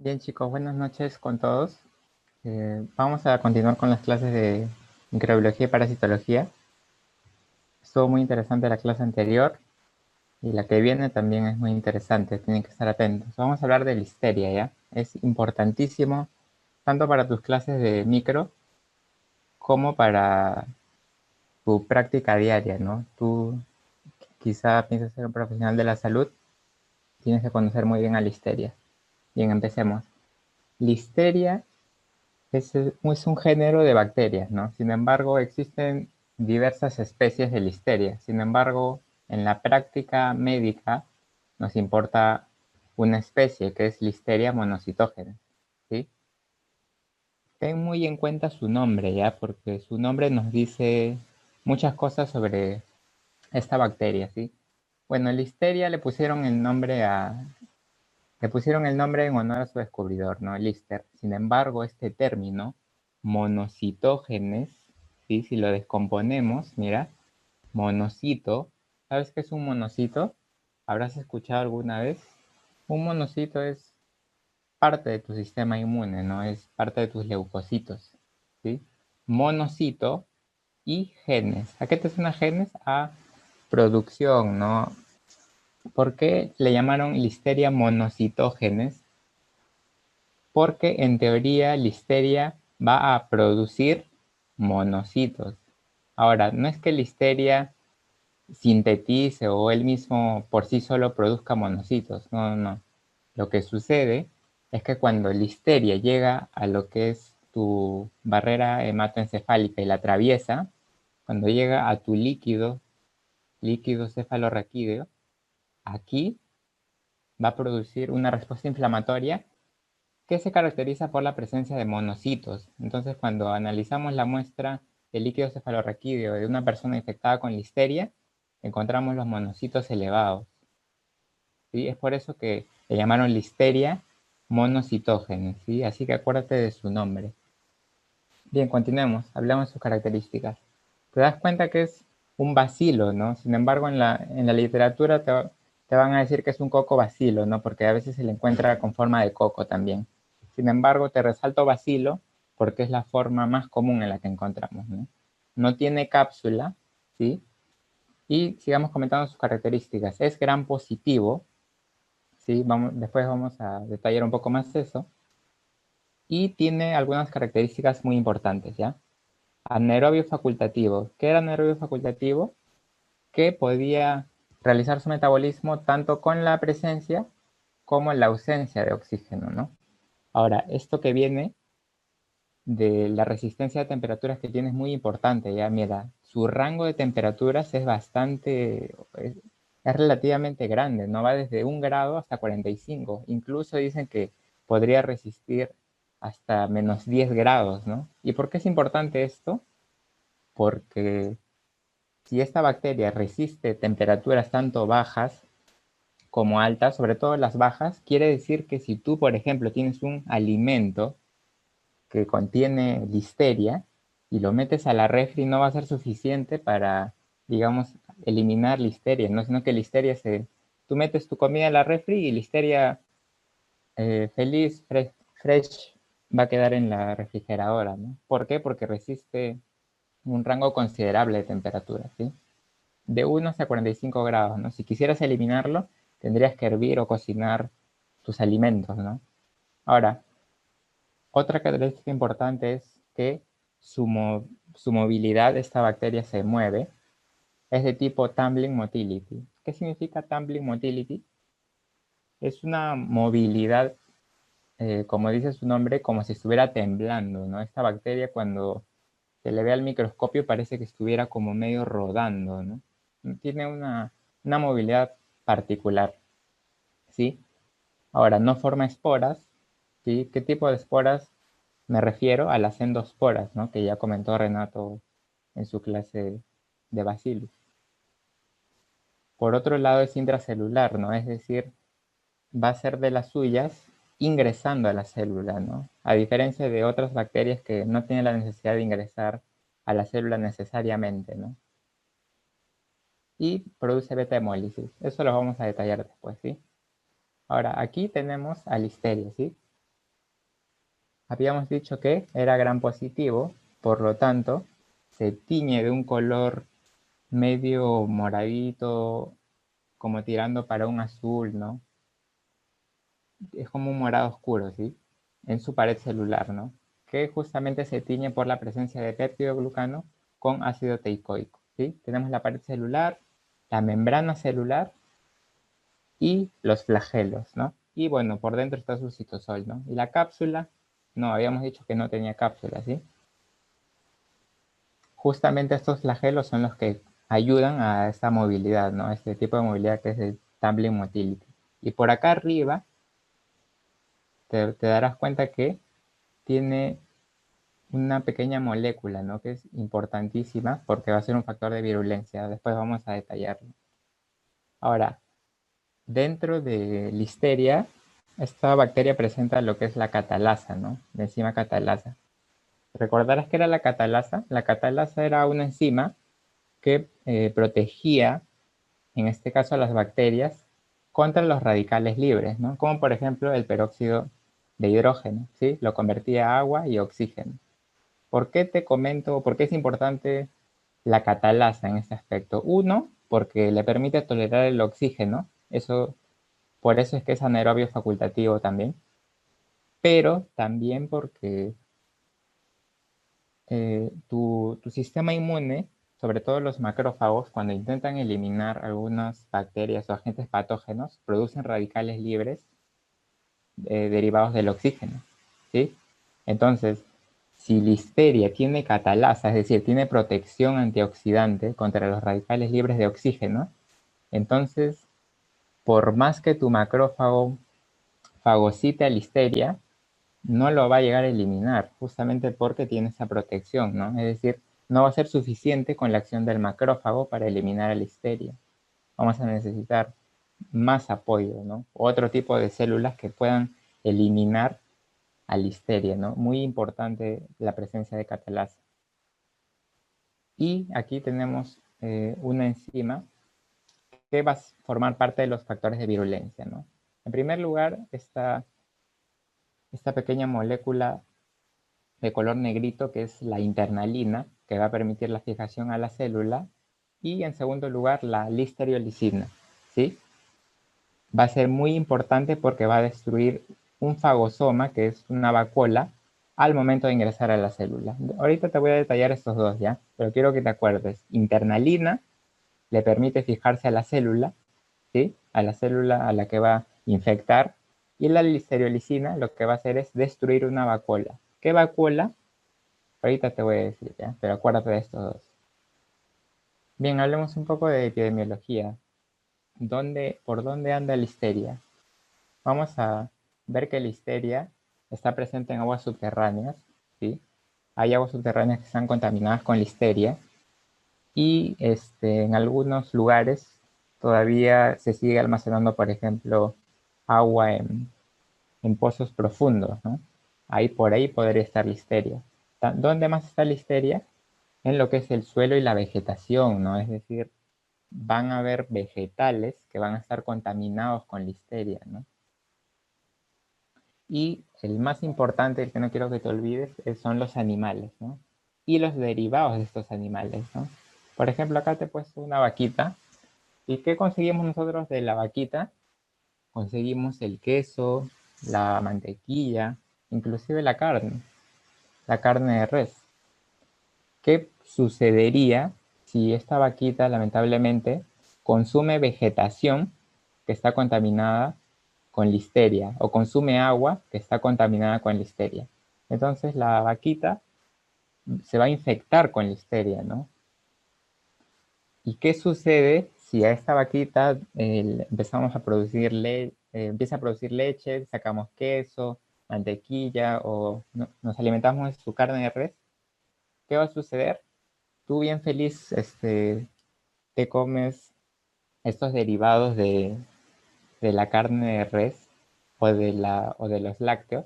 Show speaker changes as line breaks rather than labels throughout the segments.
Bien chicos, buenas noches con todos. Vamos a continuar con las clases de microbiología y parasitología. Estuvo muy interesante la clase anterior y la que viene también es muy interesante, tienen que estar atentos. Vamos a hablar de listeria, ¿ya? Es importantísimo tanto para tus clases de micro como para tu práctica diaria, ¿no? Tú quizá piensas ser un profesional de la salud, tienes que conocer muy bien a listeria. Bien, empecemos. Listeria es un género de bacterias, ¿no? Sin embargo, existen diversas especies de listeria. Sin embargo, en la práctica médica nos importa una especie que es Listeria monocytogenes, ¿sí? Ten muy en cuenta su nombre, ¿ya? Porque su nombre nos dice muchas cosas sobre esta bacteria, ¿sí? Bueno, Listeria le pusieron el nombre en honor a su descubridor, ¿no? Lister. Sin embargo, este término, monocitógenes, ¿sí? Si lo descomponemos, mira, monocito, ¿sabes qué es un monocito? ¿Habrás escuchado alguna vez? Un monocito es parte de tu sistema inmune, ¿no? Es parte de tus leucocitos, ¿sí? Monocito y genes. ¿A qué te suena genes? A producción, ¿no? ¿Por qué le llamaron Listeria monocitógenes? Porque en teoría Listeria va a producir monocitos. Ahora, no es que Listeria sintetice o él mismo por sí solo produzca monocitos, no, no, no. Lo que sucede es que cuando Listeria llega a lo que es tu barrera hematoencefálica y la atraviesa, cuando llega a tu líquido cefalorraquídeo, aquí va a producir una respuesta inflamatoria que se caracteriza por la presencia de monocitos. Entonces, cuando analizamos la muestra de líquido cefalorraquídeo de una persona infectada con listeria, encontramos los monocitos elevados, ¿sí? Es por eso que le llamaron listeria monocitógenes, ¿sí? Así que acuérdate de su nombre. Bien, continuemos. Hablamos de sus características. Te das cuenta que es un bacilo, ¿no? Sin embargo, en la literatura te van a decir que es un coco bacilo, ¿no? Porque a veces se le encuentra con forma de coco también. Sin embargo, te resalto bacilo porque es la forma más común en la que encontramos, ¿no? No tiene cápsula, ¿sí? Y sigamos comentando sus características. Es gram positivo, ¿sí? Después vamos a detallar un poco más eso. Y tiene algunas características muy importantes, ¿ya? Anaerobio facultativo. ¿Qué era anaerobio facultativo? Que podía realizar su metabolismo tanto con la presencia como en la ausencia de oxígeno, ¿no? Ahora, esto que viene de la resistencia a temperaturas que tiene es muy importante, ya mira, su rango de temperaturas es es relativamente grande, no va desde 1 grado hasta 45, incluso dicen que podría resistir hasta menos 10 grados, ¿no? ¿Y por qué es importante esto? Porque si esta bacteria resiste temperaturas tanto bajas como altas, sobre todo las bajas, quiere decir que si tú, por ejemplo, tienes un alimento que contiene listeria y lo metes a la refri, no va a ser suficiente para, digamos, eliminar listeria, ¿no? Sino que tú metes tu comida a la refri y listeria feliz, fresh, va a quedar en la refrigeradora, ¿no? ¿Por qué? Porque resiste un rango considerable de temperatura, ¿sí? De 1 hasta 45 grados, ¿no? Si quisieras eliminarlo, tendrías que hervir o cocinar tus alimentos, ¿no? Ahora, otra característica importante es que su movilidad, esta bacteria se mueve, es de tipo tumbling motility. ¿Qué significa tumbling motility? Es una movilidad, como dice su nombre, como si estuviera temblando, ¿no? Esta bacteria cuando se le ve al microscopio parece que estuviera como medio rodando, ¿no? Tiene una movilidad particular, ¿sí? Ahora, no forma esporas, ¿sí? ¿Qué tipo de esporas? Me refiero a las endosporas, ¿no? Que ya comentó Renato en su clase de Bacillus. Por otro lado, es intracelular, ¿no? Es decir, va a ser de las suyas ingresando a la célula, ¿no? A diferencia de otras bacterias que no tienen la necesidad de ingresar a la célula necesariamente, ¿no? Y produce beta hemólisis. Eso lo vamos a detallar después, ¿sí? Ahora, aquí tenemos a Listeria, ¿sí? habíamos dicho que era gram positivo, por lo tanto, se tiñe de un color medio moradito, como tirando para un azul, ¿no? Es como un morado oscuro, ¿sí? En su pared celular, ¿no? Que justamente se tiñe por la presencia de péptidoglucano con ácido teicoico, ¿sí? Tenemos la pared celular, la membrana celular y los flagelos, ¿no? Y bueno, por dentro está su citosol, ¿no? Y la cápsula, no, habíamos dicho que no tenía cápsula, ¿sí? Justamente estos flagelos son los que ayudan a esta movilidad, ¿no? A este tipo de movilidad que es el tumbling motility. Y por acá arriba te darás cuenta que tiene una pequeña molécula, ¿no? Que es importantísima porque va a ser un factor de virulencia. Después vamos a detallarlo. Ahora, dentro de Listeria, esta bacteria presenta lo que es la catalasa, ¿no? La enzima catalasa. ¿Recordarás qué era la catalasa? La catalasa era una enzima que protegía, en este caso a las bacterias, contra los radicales libres, ¿no? Como por ejemplo el peróxido de hidrógeno, ¿sí? Lo convertía a agua y oxígeno. ¿Por qué te comento, por qué es importante la catalasa en este aspecto? Uno, porque le permite tolerar el oxígeno, por eso es que es anaerobio facultativo también, pero también porque tu sistema inmune, sobre todo los macrófagos, cuando intentan eliminar algunas bacterias o agentes patógenos, producen radicales libres derivados del oxígeno, ¿sí? Entonces, si Listeria tiene catalasa, es decir, tiene protección antioxidante contra los radicales libres de oxígeno, entonces, por más que tu macrófago fagocite a Listeria, no lo va a llegar a eliminar, justamente porque tiene esa protección, ¿no? Es decir, no va a ser suficiente con la acción del macrófago para eliminar a Listeria. Vamos a necesitar más apoyo, ¿no? Otro tipo de células que puedan eliminar a Listeria, ¿no? Muy importante la presencia de catalasa. Y aquí tenemos una enzima que va a formar parte de los factores de virulencia, ¿no? En primer lugar, esta pequeña molécula de color negrito que es la internalina, que va a permitir la fijación a la célula. Y en segundo lugar, la listeriosina, ¿sí? Va a ser muy importante porque va a destruir un fagosoma, que es una vacuola, al momento de ingresar a la célula. Ahorita te voy a detallar estos dos, ¿ya? Pero quiero que te acuerdes. Internalina le permite fijarse a la célula, ¿sí? A la célula a la que va a infectar. Y la listeriosina lo que va a hacer es destruir una vacuola. ¿Qué vacuola? Ahorita te voy a decir, ¿ya? Pero acuérdate de estos dos. Bien, hablemos un poco de epidemiología. ¿Por dónde anda Listeria? Vamos a ver que Listeria está presente en aguas subterráneas, ¿sí? Hay aguas subterráneas que están contaminadas con Listeria y en algunos lugares todavía se sigue almacenando, por ejemplo, agua en pozos profundos, ¿no? Ahí por ahí podría estar Listeria. ¿Dónde más está Listeria? En lo que es el suelo y la vegetación, ¿no? Es decir, van a haber vegetales que van a estar contaminados con Listeria, ¿no? Y el más importante, el que no quiero que te olvides, son los animales, ¿no? Y los derivados de estos animales, ¿no? Por ejemplo, acá te he puesto una vaquita. ¿Y qué conseguimos nosotros de la vaquita? Conseguimos el queso, la mantequilla, inclusive la carne de res. ¿Qué sucedería si esta vaquita lamentablemente consume vegetación que está contaminada con listeria o consume agua que está contaminada con listeria? Entonces la vaquita se va a infectar con listeria, ¿no? ¿Y qué sucede si a esta vaquita empezamos a producir empieza a producir leche, sacamos queso, mantequilla o nos alimentamos de su carne de res? ¿Qué va a suceder? Tú bien feliz te comes estos derivados de la carne de res o de los lácteos,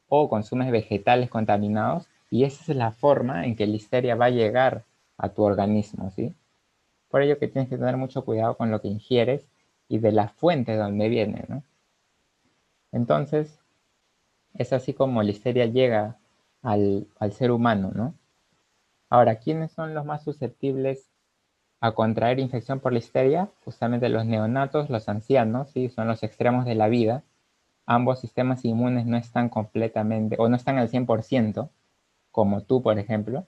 o consumes vegetales contaminados, y esa es la forma en que la listeria va a llegar a tu organismo, ¿sí? Por ello que tienes que tener mucho cuidado con lo que ingieres y de la fuente de donde viene, ¿no? Entonces, Es así como Listeria llega al ser humano, ¿no? Ahora, ¿quiénes son los más susceptibles a contraer infección por Listeria? Justamente los neonatos, los ancianos, ¿sí? Son los extremos de la vida. Ambos sistemas inmunes no están completamente, o no están al 100%, como tú, por ejemplo,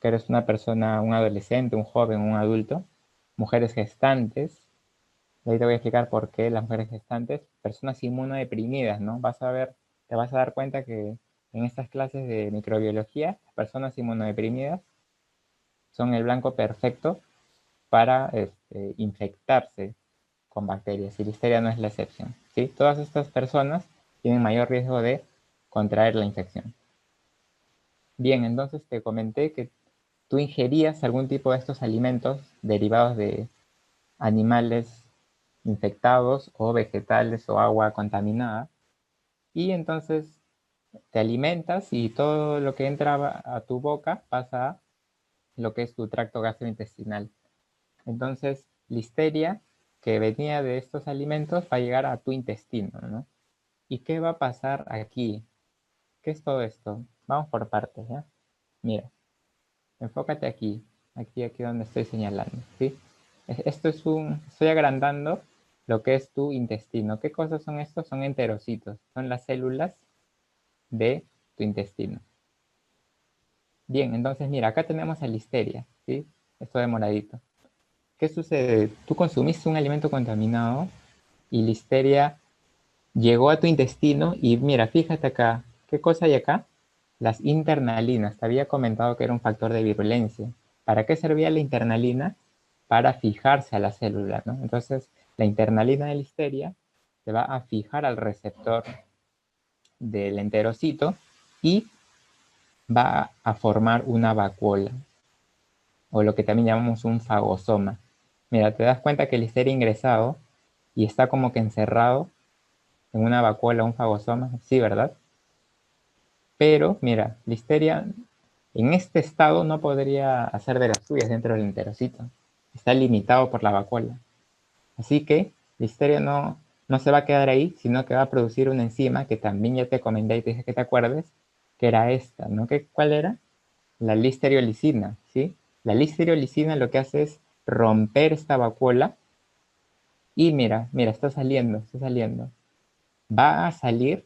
que eres una persona, un adolescente, un joven, un adulto. Mujeres gestantes, y ahí te voy a explicar por qué las mujeres gestantes, personas inmunodeprimidas, ¿no? Vas a ver, te vas a dar cuenta que en estas clases de microbiología, las personas inmunodeprimidas son el blanco perfecto para infectarse con bacterias, y Listeria no es la excepción, ¿sí? Todas estas personas tienen mayor riesgo de contraer la infección. Bien, entonces te comenté que tú ingerías algún tipo de estos alimentos derivados de animales infectados o vegetales o agua contaminada, y entonces te alimentas y todo lo que entra a tu boca pasa a lo que es tu tracto gastrointestinal. Entonces, Listeria, que venía de estos alimentos, va a llegar a tu intestino, ¿no? ¿Y qué va a pasar aquí? ¿Qué es todo esto? Vamos por partes, ¿ya? Mira, enfócate aquí, aquí donde estoy señalando, ¿sí? Esto es estoy agrandando lo que es tu intestino. ¿Qué cosas son estos? Son enterocitos, son las células de tu intestino. Bien, entonces mira, acá tenemos a Listeria, ¿sí? Esto de moradito. ¿Qué sucede? Tú consumiste un alimento contaminado y Listeria llegó a tu intestino y mira, fíjate acá, ¿qué cosa hay acá? Las internalinas. Te había comentado que era un factor de virulencia. ¿Para qué servía la internalina? Para fijarse a la célula, ¿no? Entonces, la internalina de Listeria se va a fijar al receptor del enterocito y va a formar una vacuola, o lo que también llamamos un fagosoma. Mira, te das cuenta que el Listeria ingresado y está como que encerrado en una vacuola, un fagosoma, sí, ¿verdad? Pero, mira, Listeria en este estado no podría hacer de las suyas dentro del enterocito. Está limitado por la vacuola. Así que Listeria no se va a quedar ahí, sino que va a producir una enzima que también ya te comenté y te dije que te acuerdes, que era esta, ¿no? ¿Cuál era? La listeriolicina, ¿sí? La listeriolicina lo que hace es romper esta vacuola y mira, está saliendo, está saliendo. Va a salir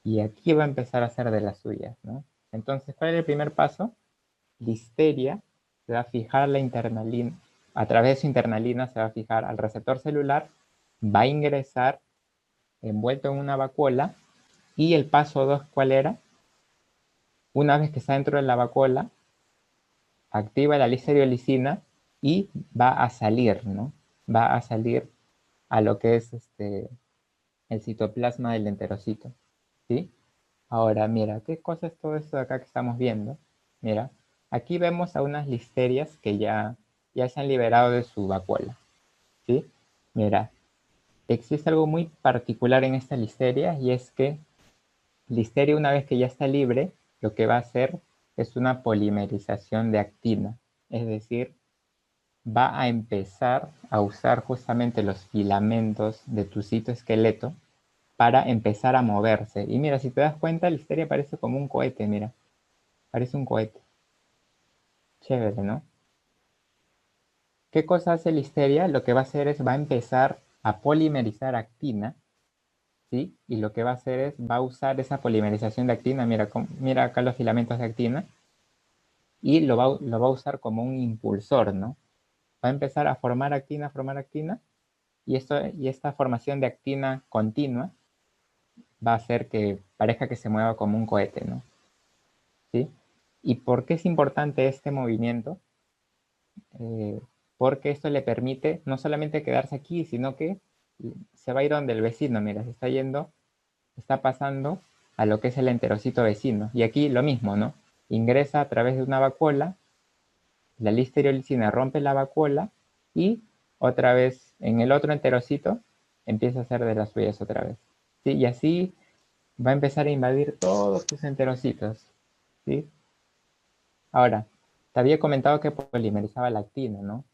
y aquí va a empezar a hacer de las suyas, ¿no? Entonces, ¿cuál es el primer paso? Listeria se va a fijar la internalina, a través de su internalina se va a fijar al receptor celular, va a ingresar envuelto en una vacuola, y el paso 2, ¿cuál era? Una vez que está dentro de la vacuola, activa la listeriolicina y va a salir, ¿no? Va a salir a lo que es el citoplasma del enterocito, ¿sí? Ahora, mira, ¿qué cosa es todo esto de acá que estamos viendo? Mira, aquí vemos a unas listerias que ya se han liberado de su vacuola, ¿sí? Mira, existe algo muy particular en esta listeria, y es que Listeria, una vez que ya está libre, lo que va a hacer es una polimerización de actina, es decir, va a empezar a usar justamente los filamentos de tu citoesqueleto para empezar a moverse. Y mira, si te das cuenta, Listeria parece como un cohete, mira. Parece un cohete. Chévere, ¿no? ¿Qué cosa hace Listeria? Lo que va a hacer es, va a empezar a polimerizar actina, ¿sí? Y lo que va a hacer es, va a usar esa polimerización de actina, mira acá los filamentos de actina, y lo va a usar como un impulsor, ¿no? Va a empezar a formar actina, y esta formación de actina continua va a hacer que parezca que se mueva como un cohete, ¿no? ¿Sí? ¿Y por qué es importante este movimiento? Eh, Porque esto le permite no solamente quedarse aquí, sino que se va a ir donde el vecino, mira, se está yendo, está pasando a lo que es el enterocito vecino. Y aquí lo mismo, ¿no? Ingresa a través de una vacuola, la listeriolcina rompe la vacuola y otra vez en el otro enterocito empieza a hacer de las suyas otra vez. ¿Sí? Y así va a empezar a invadir todos tus enterocitos, ¿sí? Ahora, te había comentado que polimerizaba la actina, ¿no?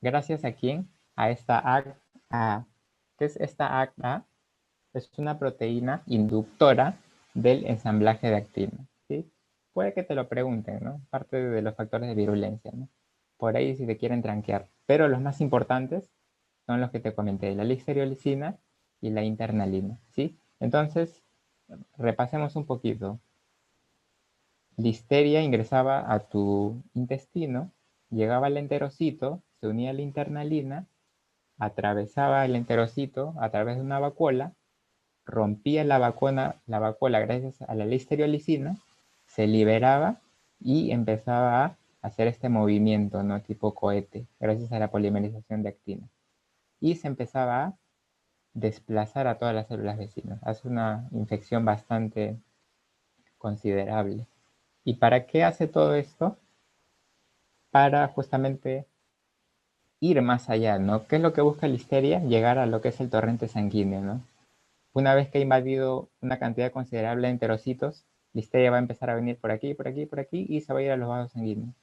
¿Gracias a quién? A esta ACA. ¿Qué es esta ACA? es una proteína inductora del ensamblaje de actina, ¿sí? Puede que te lo pregunten, ¿no? Parte de los factores de virulencia, ¿no? Por ahí si te quieren tranquear. Pero los más importantes son los que te comenté, la listeriosina y la internalina, ¿sí? Entonces, repasemos un poquito. Listeria ingresaba a tu intestino, llegaba al enterocito, se unía a la internalina, atravesaba el enterocito a través de una vacuola, rompía la vacuola gracias a la listeriosina, se liberaba y empezaba a hacer este movimiento, ¿no? Tipo cohete, gracias a la polimerización de actina. Y se empezaba a desplazar a todas las células vecinas. Hace una infección bastante considerable. ¿Y para qué hace todo esto? Para justamente ir más allá, ¿no? ¿Qué es lo que busca Listeria? Llegar a lo que es el torrente sanguíneo, ¿no? Una vez que ha invadido una cantidad considerable de enterocitos, Listeria va a empezar a venir por aquí, por aquí, por aquí y se va a ir a los vasos sanguíneos,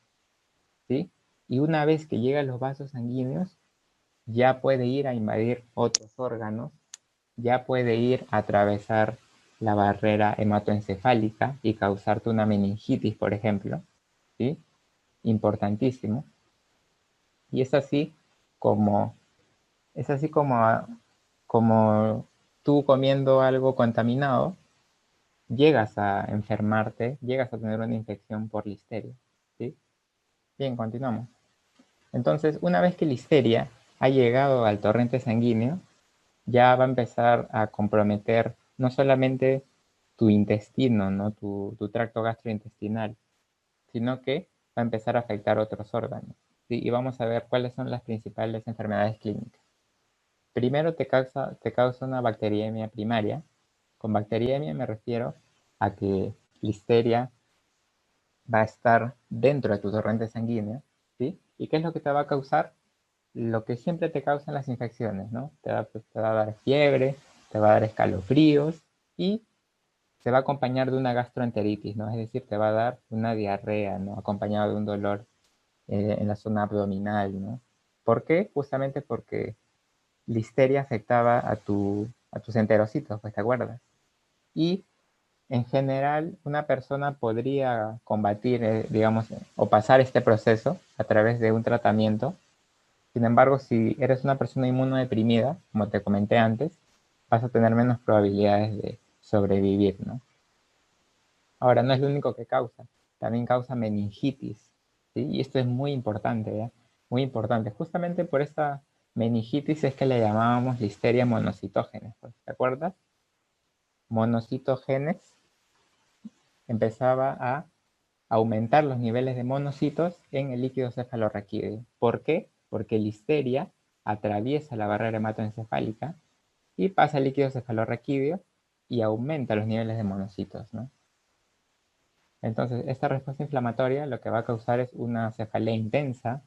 ¿sí? Y una vez que llega a los vasos sanguíneos, ya puede ir a invadir otros órganos, ya puede ir a atravesar la barrera hematoencefálica y causarte una meningitis, por ejemplo, ¿sí? Importantísimo. Y como, es así como tú comiendo algo contaminado, llegas a enfermarte, llegas a tener una infección por listeria, ¿sí? Bien, continuamos. Entonces, una vez que listeria ha llegado al torrente sanguíneo, ya va a empezar a comprometer no solamente tu intestino, ¿no? Tu tracto gastrointestinal, sino que va a empezar a afectar otros órganos, ¿sí? Y vamos a ver cuáles son las principales enfermedades clínicas. Primero te causa una bacteriemia primaria. Con bacteriemia me refiero a que listeria va a estar dentro de tu torrente sanguíneo, ¿sí? ¿Y qué es lo que te va a causar? Lo que siempre te causan las infecciones, ¿no? Te va a dar fiebre, te va a dar escalofríos y se va a acompañar de una gastroenteritis, ¿no? Es decir, te va a dar una diarrea, ¿no? Acompañado de un dolor en la zona abdominal, ¿no? ¿Por qué? Justamente porque listeria afectaba a tus enterocitos, pues te acuerdas. Y en general, una persona podría combatir, digamos, o pasar este proceso a través de un tratamiento. Sin embargo, si eres una persona inmunodeprimida, como te comenté antes, vas a tener menos probabilidades de sobrevivir, ¿no? Ahora, no es lo único que causa, también causa meningitis, ¿sí? Y esto es muy importante, ¿ya? Muy importante. Justamente por esta meningitis es que le llamábamos listeria monocitógenes, pues, ¿te acuerdas? Monocitógenes empezaba a aumentar los niveles de monocitos en el líquido cefalorraquídeo. ¿Por qué? Porque listeria atraviesa la barrera hematoencefálica y pasa al líquido cefalorraquídeo y aumenta los niveles de monocitos, ¿no? Entonces, esta respuesta inflamatoria lo que va a causar es una cefalea intensa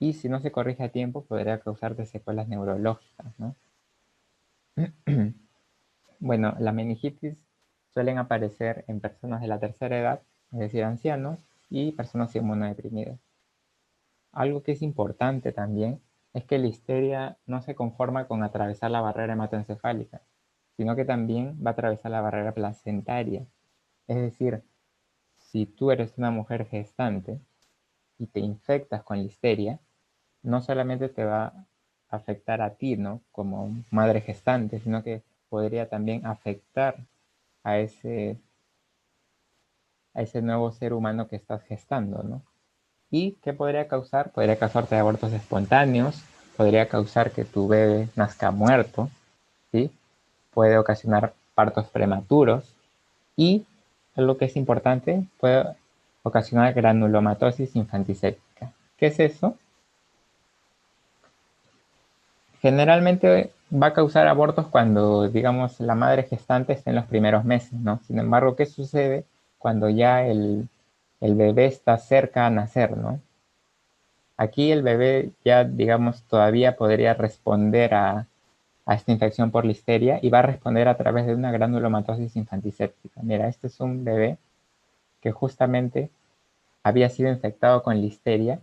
y si no se corrige a tiempo podría causarte secuelas neurológicas, ¿no? Bueno, la meningitis suelen aparecer en personas de la tercera edad, es decir, ancianos y personas inmunodeprimidas. Algo que es importante también es que la histeria no se conforma con atravesar la barrera hematoencefálica, sino que también va a atravesar la barrera placentaria. Es decir, si tú eres una mujer gestante y te infectas con listeria, no solamente te va a afectar a ti, ¿no? Como madre gestante, sino que podría también afectar a ese nuevo ser humano que estás gestando, ¿no? ¿Y qué podría causar? Podría causarte abortos espontáneos, podría causar que tu bebé nazca muerto, ¿sí? Puede ocasionar partos prematuros y, algo que es importante, puede ocasionar granulomatosis infantiséptica. ¿Qué es eso? Generalmente va a causar abortos cuando, digamos, la madre gestante está en los primeros meses, ¿no? Sin embargo, ¿qué sucede cuando ya el bebé está cerca a nacer, ¿no? Aquí el bebé ya, digamos, todavía podría responder a esta infección por listeria y va a responder a través de una granulomatosis infantiséptica. Mira, este es un bebé que justamente había sido infectado con listeria,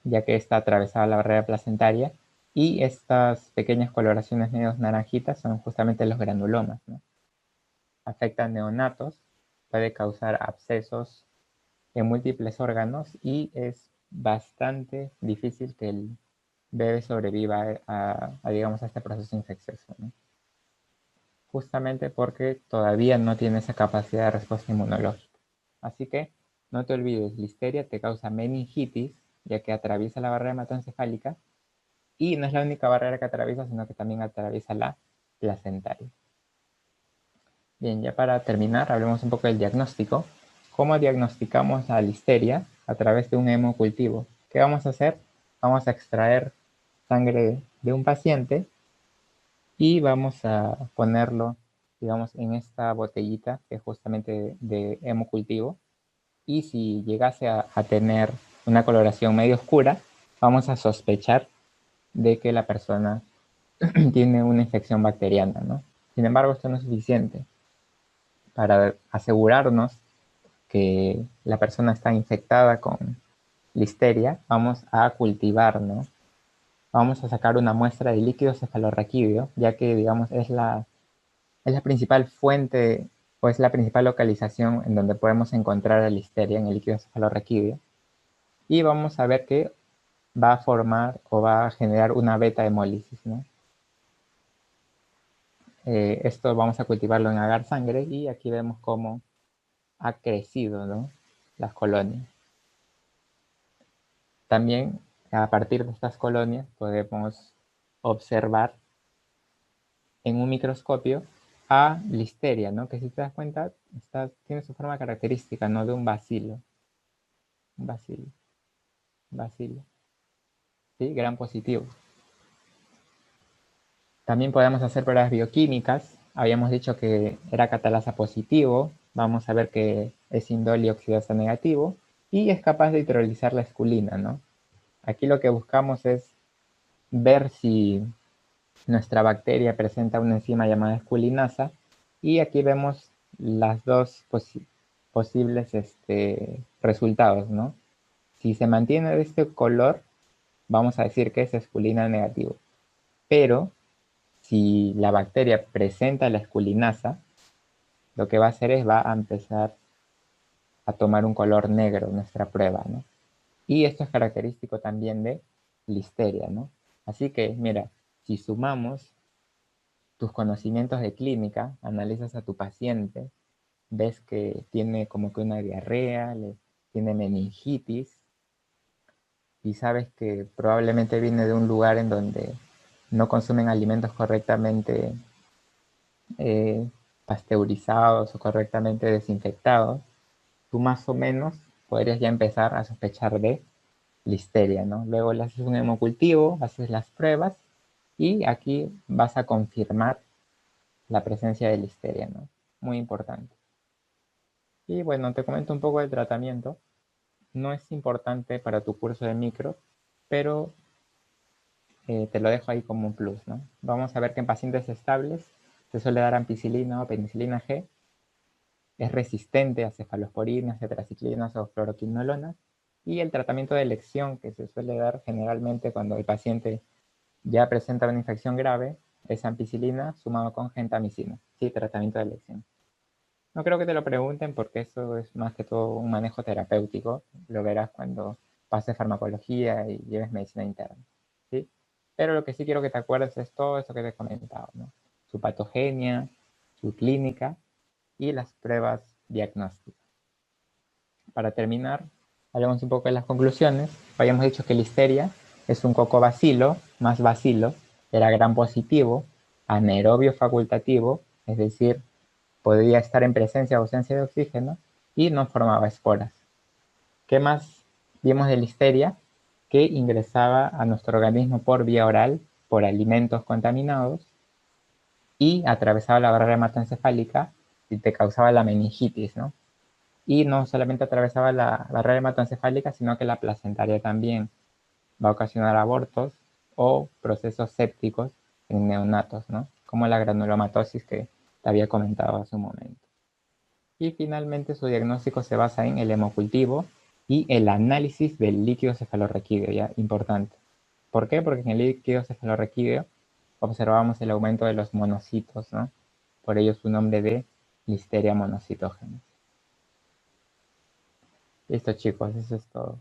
ya que esta atravesaba la barrera placentaria, Y estas pequeñas coloraciones medio naranjitas son justamente los granulomas, ¿no? Afectan neonatos, puede causar abscesos en múltiples órganos y es bastante difícil que el bebé sobreviva digamos, a este proceso infeccioso, ¿no? Justamente porque todavía no tiene esa capacidad de respuesta inmunológica. Así que no te olvides, listeria te causa meningitis, ya que atraviesa la barrera hematoencefálica, y no es la única barrera que atraviesa, sino que también atraviesa la placentaria. Bien, ya para terminar, hablemos un poco del diagnóstico. ¿Cómo diagnosticamos la listeria? A través de un hemocultivo. ¿Qué vamos a hacer? Vamos a extraer sangre de un paciente y vamos a ponerlo, digamos, en esta botellita que es justamente de hemocultivo. Y si llegase a tener una coloración medio oscura, vamos a sospechar de que la persona tiene una infección bacteriana, ¿no? Sin embargo, esto no es suficiente. Para asegurarnos que la persona está infectada con listeria, vamos a cultivar, ¿no? Vamos a sacar una muestra de líquido cefalorraquídeo, ya que, digamos, es la principal fuente o es la principal localización en donde podemos encontrar la listeria en el líquido cefalorraquídeo. Y vamos a ver que va a formar o va a generar una beta hemólisis, ¿no? Esto vamos a cultivarlo en agar sangre y aquí vemos cómo ha crecido, ¿no?, las colonias. También a partir de estas colonias podemos observar en un microscopio a listeria, ¿no?, que si te das cuenta tiene su forma característica, ¿no?, de un bacilo. Un bacilo. Bacilo. ¿Sí? Gran positivo. También podemos hacer pruebas bioquímicas. Habíamos dicho que era catalasa positivo. Vamos a ver que es indol y oxidasa negativo. Y es capaz de hidrolizar la esculina, ¿no? Aquí lo que buscamos es ver si nuestra bacteria presenta una enzima llamada esculinasa. Y aquí vemos las dos posibles resultados, ¿no? Si se mantiene de este color, vamos a decir que es esculina negativo. Pero si la bacteria presenta la esculinasa, lo que va a hacer es va a empezar a tomar un color negro nuestra prueba, ¿no? Y esto es característico también de listeria, ¿no? Así que, mira, si sumamos tus conocimientos de clínica, analizas a tu paciente, ves que tiene como que una diarrea, tiene meningitis, y sabes que probablemente viene de un lugar en donde no consumen alimentos correctamente pasteurizados o correctamente desinfectados, tú más o menos podrías ya empezar a sospechar de listeria, ¿no? Luego le haces un hemocultivo, haces las pruebas y aquí vas a confirmar la presencia de listeria, ¿no? Muy importante. Y bueno, te comento un poco del tratamiento. No es importante para tu curso de micro, pero te lo dejo ahí como un plus, ¿no? Vamos a ver que en pacientes estables se suele dar ampicilina o penicilina G. Es resistente a cefalosporinas, tetraciclinas o fluoroquinolonas. Y el tratamiento de elección que se suele dar generalmente cuando el paciente ya presenta una infección grave es ampicilina sumado con gentamicina. Sí, tratamiento de elección. No creo que te lo pregunten porque eso es más que todo un manejo terapéutico. Lo verás cuando pases farmacología y lleves medicina interna, ¿sí? Pero lo que sí quiero que te acuerdes es todo eso que te he comentado, ¿no? Su patogenia, su clínica y las pruebas diagnósticas. Para terminar, hablemos un poco de las conclusiones. Habíamos dicho que listeria es un cocobacilo, más bacilo, era gram positivo, anaerobio facultativo, es decir, podía estar en presencia o ausencia de oxígeno y no formaba esporas. ¿Qué más vimos de listeria? Que ingresaba a nuestro organismo por vía oral, por alimentos contaminados, y atravesaba la barrera hematoencefálica y te causaba la meningitis, ¿no? Y no solamente atravesaba la barrera hematoencefálica, sino que la placentaria también va a ocasionar abortos o procesos sépticos en neonatos, ¿no? Como la granulomatosis que te había comentado hace un momento. Y finalmente su diagnóstico se basa en el hemocultivo y el análisis del líquido cefalorraquídeo, ya importante. ¿Por qué? Porque en el líquido cefalorraquídeo observamos el aumento de los monocitos, ¿no? Por ello su nombre de Listeria monocitógenes. Listo, chicos, eso es todo.